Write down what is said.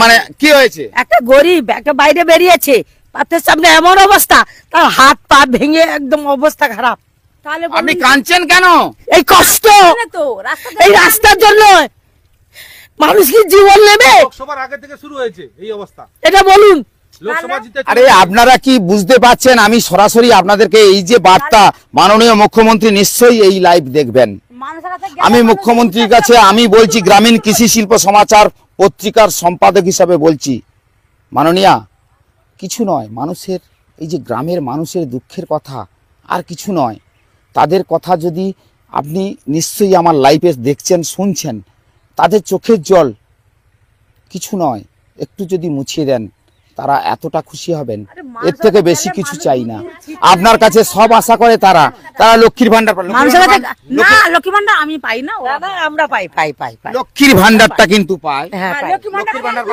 মানে কি হয়েছে? একটা গরিব একটা বাইরে বেরিয়েছে, পাথরের সামনে এমন অবস্থা, তার হাত পা ভেঙে একদম অবস্থা খারাপ। তাহলে আপনি কাঁদছেন কেন? এই কষ্ট এই রাস্তার জন্য মানুষ কি জীবন নেবে? লোকসভার আগে থেকে শুরু হয়েছে এই অবস্থা, এটা বলুন। লোকসভা জিতে। আরে আপনারা কি বুঝতে পারছেন? আমি সরাসরি আপনাদেরকে এই যে বার্তা, মাননীয় মুখ্যমন্ত্রী নিশ্চয়ই এই লাইভ দেখবেন। আমি মুখ্যমন্ত্রীর কাছে আমি বলছি, গ্রামীণ কৃষি শিল্প সমাচার পত্রিকার সম্পাদক হিসাবে বলছি, মাননীয়া, কিছু নয়, মানুষের এই যে গ্রামের মানুষের দুঃখের কথা আর কিছু নয়। তাদের কথা যদি আপনি নিশ্চয়ই আমার লাইভে দেখছেন, শুনছেন, তাদের চোখের জল কিছু নয়, একটু যদি মুছিয়ে দেন তারা এতটা খুশি হবেন। এর থেকে বেশি কিছু চাই না। আপনার কাছে সব আশা করে তারা লক্ষ্মীর ভান্ডার পায়। না, লক্ষ্মী ভান্ডার আমি পাই না, আমরা পাই। লক্ষ্মীর ভান্ডারটা কিন্তু পায়। হ্যাঁ, লক্ষ্মীর ভান্ডার